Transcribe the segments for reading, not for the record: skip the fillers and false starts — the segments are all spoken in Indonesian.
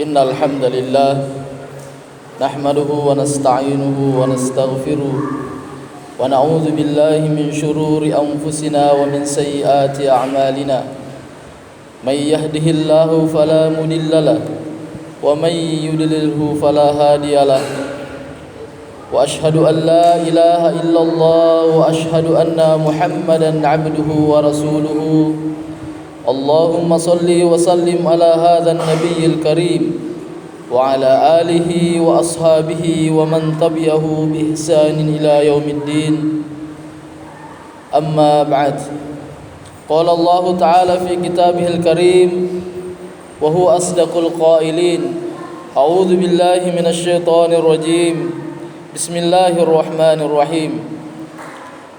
إن الحمد لله نحمده ونستعينه ونستغفره ونعوذ بالله من شرور أنفسنا ومن سيئات أعمالنا من يهده الله فلا مضل له ومن يضلله فلا هادي له وأشهد أن لا إله إلا الله وأشهد أن محمدا عبده ورسوله اللهم صل وسلم على هذا النبي الكريم وعلى آله وأصحابه ومن تبعه بإحسان إلى يوم الدين أما بعد قال الله تعالى في كتابه الكريم وهو أصدق القائلين أعوذ بالله من الشيطان الرجيم بسم الله الرحمن الرحيم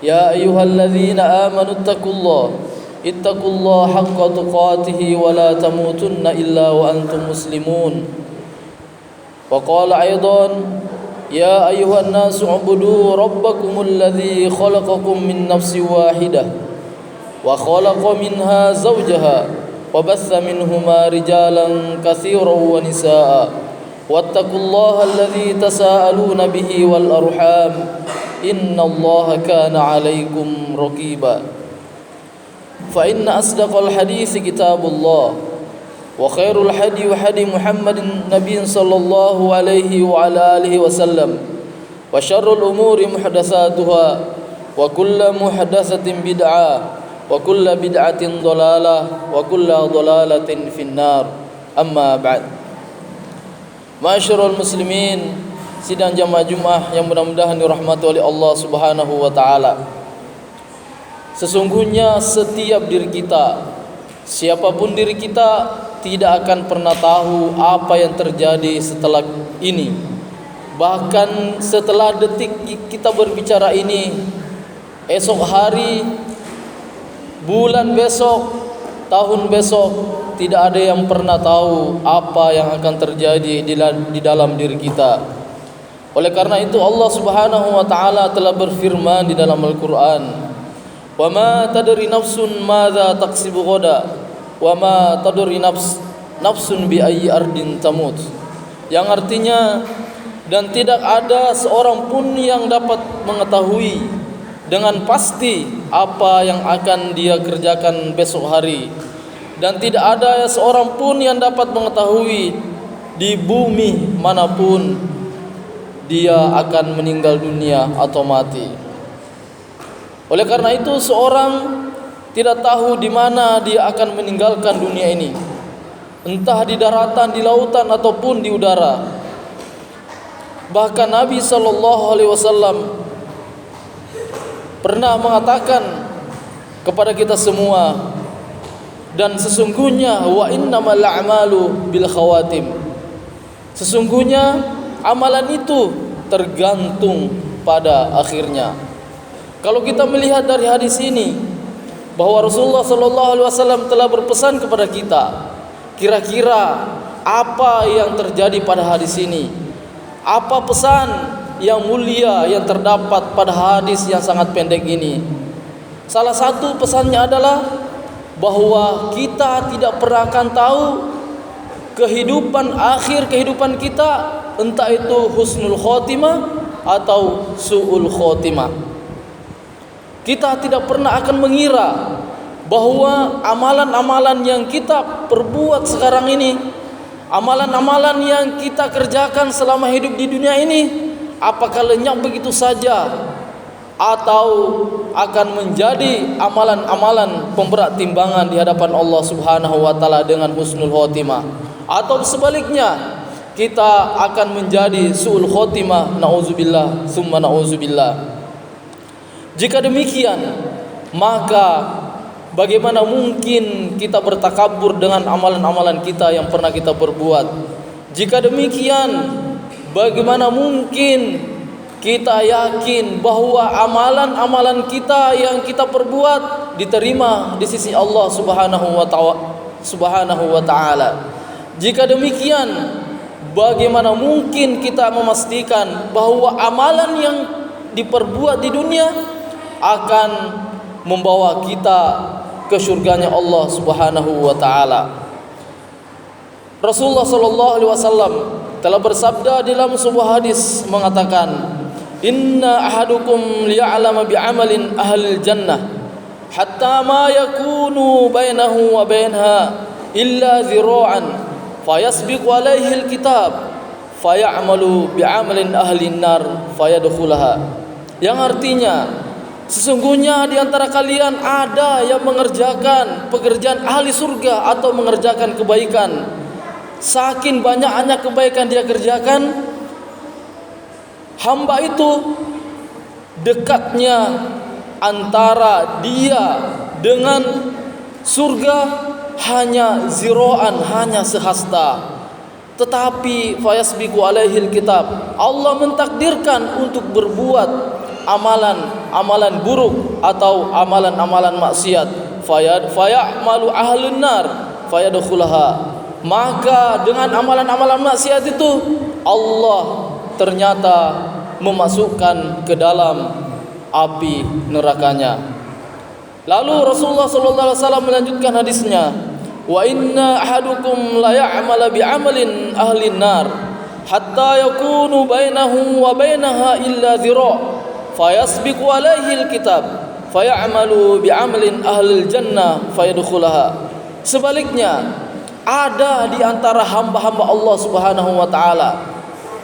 يا أيها الذين آمنوا اتقوا الله حق تقاته ولا تموتن إلا وأنتم مسلمون وقال أيضا يا أيها الناس اعبدوا ربكم الذي خلقكم من نفس واحدة وخلق منها زوجها وبث منهما رجالا كثيرا ونساء واتقوا الله الذي تساءلون به والأرحام إن الله كان عليكم رقيبا فإن أصدق الحديث كتاب الله وخير الهدي هدي محمد نبي صلى الله عليه وعلى آله وسلم وشر الأمور محدثاتها وكل محدثة بدعة وكل بدعة ضلالة وكل ضلالة في النار أما بعد Ma'asyiral muslimin, sidang jamaah Jumat yang mudah-mudahan dirahmati oleh Allah Subhanahu wa taala. Sesungguhnya setiap diri kita, siapapun diri kita, tidak akan pernah tahu apa yang terjadi setelah ini. Bahkan setelah detik kita berbicara ini, esok hari, bulan besok, tahun besok, tidak ada yang pernah tahu apa yang akan terjadi di dalam diri kita. Oleh karena itu Allah Subhanahu wa taala telah berfirman di dalam Al-Qur'an, "Wa ma tadri nafsun madza taksibu ghadan, wa ma tadri nafsun bi ayyi ardin tamut." Yang artinya, dan tidak ada seorang pun yang dapat mengetahui dengan pasti apa yang akan dia kerjakan besok hari. Dan tidak ada seorang pun yang dapat mengetahui di bumi manapun dia akan meninggal dunia atau mati. Oleh karena itu seorang tidak tahu di mana dia akan meninggalkan dunia ini, entah di daratan, di lautan ataupun di udara. Bahkan Nabi SAW pernah mengatakan kepada kita semua, dan sesungguhnya wa innamal a'malu bil khawatim, sesungguhnya amalan itu tergantung pada akhirnya. Kalau kita melihat dari hadis ini bahwa Rasulullah SAW telah berpesan kepada kita, kira-kira apa yang terjadi pada hadis ini? Apa pesan yang mulia yang terdapat pada hadis yang sangat pendek ini? Salah satu pesannya adalah bahwa kita tidak pernah akan tahu akhir kehidupan kita, entah itu husnul khotimah atau su'ul khotimah. Kita tidak pernah akan mengira bahwa amalan-amalan yang kita perbuat sekarang ini, amalan-amalan yang kita kerjakan selama hidup di dunia ini, apakah lenyap begitu saja atau akan menjadi amalan-amalan pemberat timbangan di hadapan Allah Subhanahu wa taala dengan husnul khotimah, atau sebaliknya kita akan menjadi su'ul khotimah, nauzubillah summa nauzubillah. Jika demikian, maka bagaimana mungkin kita bertakabur dengan amalan-amalan kita yang pernah kita perbuat? Jika demikian, bagaimana mungkin kita yakin bahwa amalan-amalan kita yang kita perbuat diterima di sisi Allah Subhanahu wa taala? Jika demikian, bagaimana mungkin kita memastikan bahwa amalan yang diperbuat di dunia akan membawa kita ke surganya Allah Subhanahu wa taala? Rasulullah sallallahu alaihi wasallam telah bersabda dalam sebuah hadis mengatakan, "Inna ahadukum liya'lama bi'amalin ahlil jannah hatta ma yakunu bainahu wa bainaha illa zira'an fayasbiqu alaihi alkitab fayamalu bi'amalin ahlin nar fayadkhulaha." Yang artinya, sesungguhnya di antara kalian ada yang mengerjakan pekerjaan ahli surga atau mengerjakan kebaikan. Saking banyaknya kebaikan dia kerjakan, hamba itu dekatnya antara dia dengan surga hanya ziroan, hanya sehasta. Tetapi fayasbiqu alaihil kitab, Allah mentakdirkan untuk berbuat amalan buruk atau amalan maksiat. Fayamalu ahlun nar fayadkhulaha. Maka dengan amalan maksiat itu Allah ternyata memasukkan ke dalam api nerakanya. Lalu Rasulullah sallallahu alaihi wasallam melanjutkan hadisnya, "Wa inna ahadukum la ya'mala bi'amalin ahlin nar hatta yakunu bainahu wa bainaha illa dhira' fayasbiqu alaihi alkitab fayamalu bi'amalin ahlil jannah fayadkhulaha." Sebaliknya, ada di antara hamba-hamba Allah Subhanahu wa taala,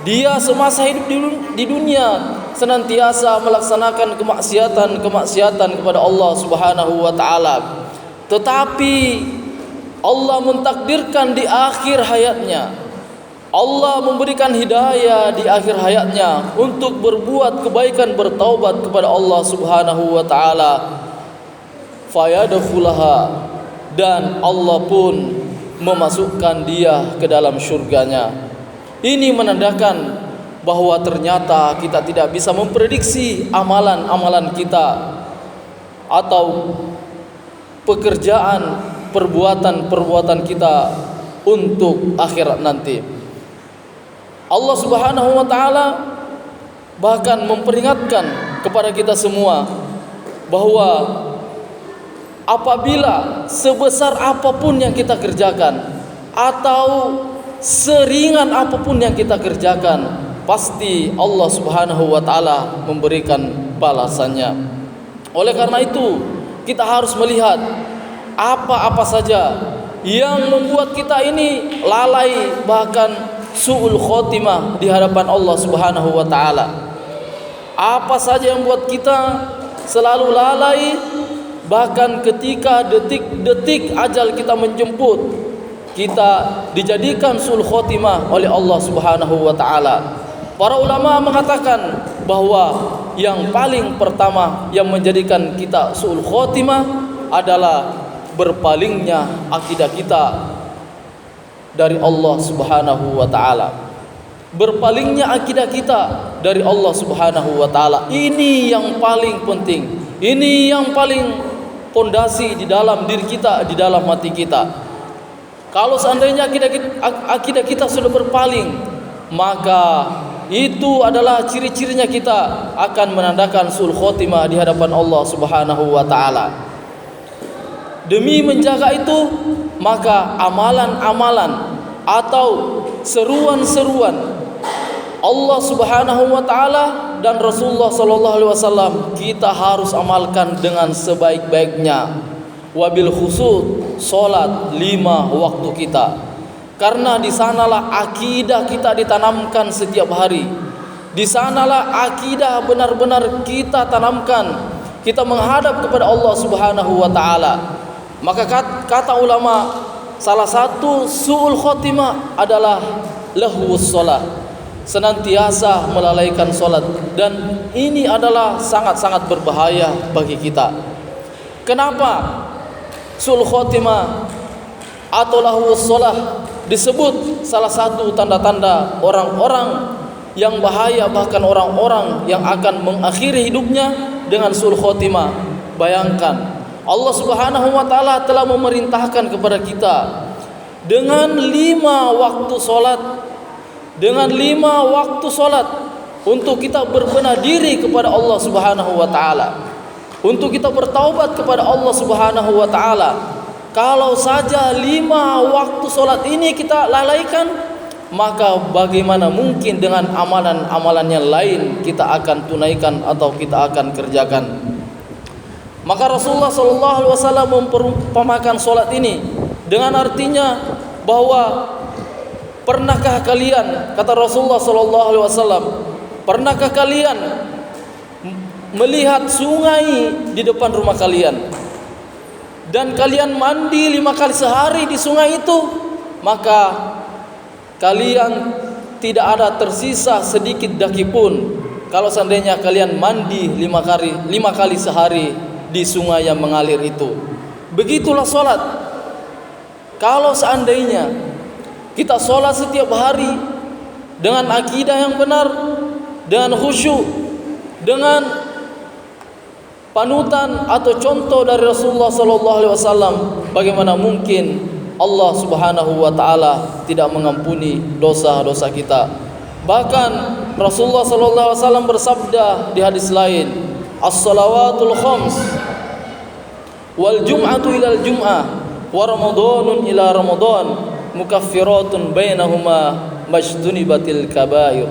dia semasa hidup di dunia senantiasa melaksanakan kemaksiatan kepada Allah Subhanahu wa taala. Tetapi Allah mentakdirkan di akhir hayatnya, Allah memberikan hidayah di akhir hayatnya untuk berbuat kebaikan, bertaubat kepada Allah Subhanahu wa taala. Fayadkhulaha, dan Allah pun memasukkan dia ke dalam syurganya. Ini menandakan bahwa ternyata kita tidak bisa memprediksi amalan-amalan kita atau pekerjaan, perbuatan kita untuk akhirat nanti. Allah Subhanahu wa taala bahkan memperingatkan kepada kita semua bahwa apabila sebesar apapun yang kita kerjakan atau seringan apapun yang kita kerjakan, pasti Allah Subhanahu wa taala memberikan balasannya. Oleh karena itu, kita harus melihat apa-apa saja yang membuat kita ini lalai, bahkan su'ul khotimah di hadapan Allah Subhanahu wa taala. Apa saja yang membuat kita selalu lalai, bahkan ketika detik-detik ajal kita menjemput, kita dijadikan su'ul khotimah oleh Allah Subhanahu wa taala. Para ulama mengatakan bahwa yang paling pertama yang menjadikan kita su'ul khotimah adalah berpalingnya akidah kita dari Allah Subhanahu wa taala. Berpalingnya akidah kita dari Allah Subhanahu wa taala. Ini yang paling penting. Ini yang paling pondasi di dalam diri kita, di dalam hati kita. Kalau seandainya akidah kita sudah berpaling, maka itu adalah ciri-cirinya kita akan menandakan su'ul khotimah di hadapan Allah Subhanahu wa taala. Demi menjaga itu, maka amalan-amalan atau seruan-seruan Allah Subhanahu wa taala dan Rasulullah sallallahu alaihi wasallam kita harus amalkan dengan sebaik-baiknya. Wabil khusus salat 5 waktu kita. Karena di sanalah akidah kita ditanamkan setiap hari. Di sanalah akidah benar-benar kita tanamkan. Kita menghadap kepada Allah Subhanahu wa taala. Maka kata ulama, salah satu su'ul khotimah adalah lahwus shalah, senantiasa melalaikan salat, dan ini adalah sangat-sangat berbahaya bagi kita. Kenapa su'ul khotimah atau lahwus shalah disebut salah satu tanda-tanda orang-orang yang bahaya, bahkan orang-orang yang akan mengakhiri hidupnya dengan su'ul khotimah? Bayangkan, Allah Subhanahu wa taala telah memerintahkan kepada kita dengan 5 waktu salat, dengan 5 waktu salat untuk kita berbenah diri kepada Allah Subhanahu wa taala, untuk kita bertaubat kepada Allah Subhanahu wa taala. kalau saja 5 waktu solat ini kita lalaikan, maka bagaimana mungkin dengan amalan-amalan yang lain kita akan tunaikan atau kita akan kerjakan. Maka Rasulullah SAW memperumpamakan solat ini dengan artinya bahwa pernahkah kalian, kata Rasulullah SAW, pernahkah kalian melihat sungai di depan rumah kalian dan kalian mandi 5 kali sehari di sungai itu, maka kalian tidak ada tersisa sedikit daki pun kalau seandainya kalian mandi 5 kali sehari di sungai yang mengalir itu. Begitulah solat. Kalau seandainya kita solat setiap hari dengan akidah yang benar, dengan khusyuk, dengan panutan atau contoh dari Rasulullah SAW, bagaimana mungkin Allah Subhanahu wa taala tidak mengampuni dosa-dosa kita. Bahkan Rasulullah SAW bersabda di hadis lain, as-salawatul khams wal jum'atu ilal jum'ah wa ramadhanun ila ramadhan mukaffiratun bainahuma majtunibatil kabair.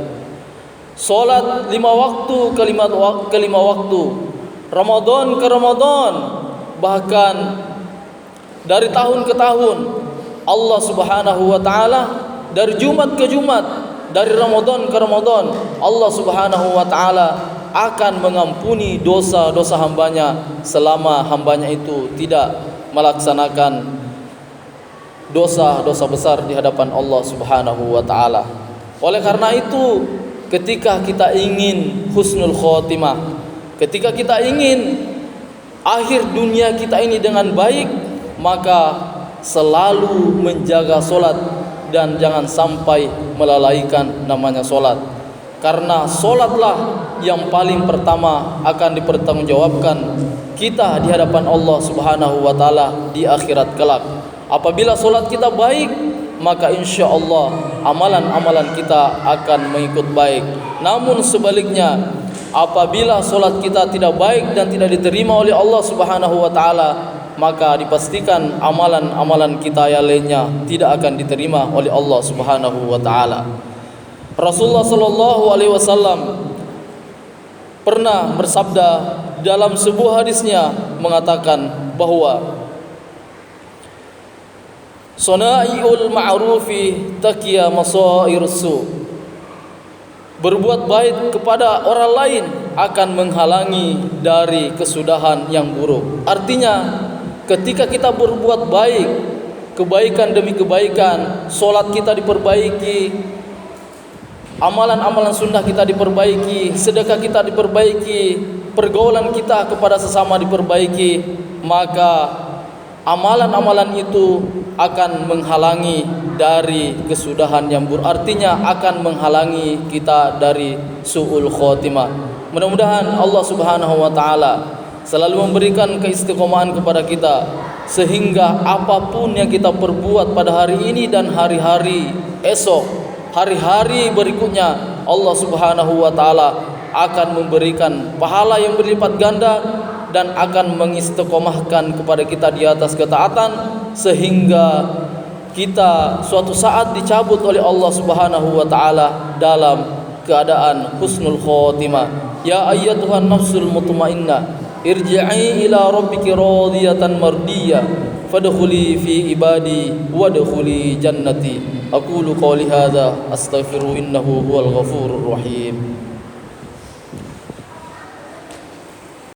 Salat 5 waktu ke 5 waktu, Ramadan ke Ramadan, bahkan dari tahun ke tahun, Allah Subhanahu wa taala dari Jumat ke Jumat, dari Ramadan ke Ramadan, Allah Subhanahu wa taala akan mengampuni dosa-dosa hambanya selama hambanya itu tidak melaksanakan dosa-dosa besar di hadapan Allah Subhanahu wa taala. Oleh karena itu, ketika kita ingin husnul khotimah, ketika kita ingin akhir dunia kita ini dengan baik, maka selalu menjaga solat dan jangan sampai melalaikan namanya solat. Karena solatlah yang paling pertama akan dipertanggungjawabkan kita di hadapan Allah Subhanahu wa taala di akhirat kelak. Apabila solat kita baik, maka insya Allah amalan-amalan kita akan mengikut baik. Namun sebaliknya, apabila solat kita tidak baik dan tidak diterima oleh Allah Subhanahu wa taala, maka dipastikan amalan-amalan kita yang lainnya tidak akan diterima oleh Allah Subhanahu wa taala. Rasulullah sallallahu alaihi wasallam pernah bersabda dalam sebuah hadisnya mengatakan bahwa Sonaiul ma'rufi taqiya masairus su. Berbuat baik kepada orang lain akan menghalangi dari kesudahan yang buruk. Artinya, ketika kita berbuat baik, kebaikan demi kebaikan, solat kita diperbaiki, amalan-amalan sunnah kita diperbaiki, sedekah kita diperbaiki, pergaulan kita kepada sesama diperbaiki, maka amalan-amalan itu akan menghalangi dari kesudahan yang buruk. Artinya akan menghalangi kita dari su'ul khotimah. Mudah-mudahan Allah Subhanahu wa taala selalu memberikan keistiqomahan kepada kita, sehingga apapun yang kita perbuat pada hari ini dan hari-hari esok, hari-hari berikutnya, Allah Subhanahu wa taala akan memberikan pahala yang berlipat ganda dan akan mengistiqomahkan kepada kita di atas ketaatan, sehingga kita suatu saat dicabut oleh Allah Subhanahu wa taala dalam keadaan husnul khotimah. Ya ayyatuhan nafsul mutmainnah, irji'i ila rabbiki radiyatan mardiyah, fadkhuli fi ibadi wadkhuli jannati. Aqulu qawli hadza astaghfiru innahu huwal ghafurur rahim.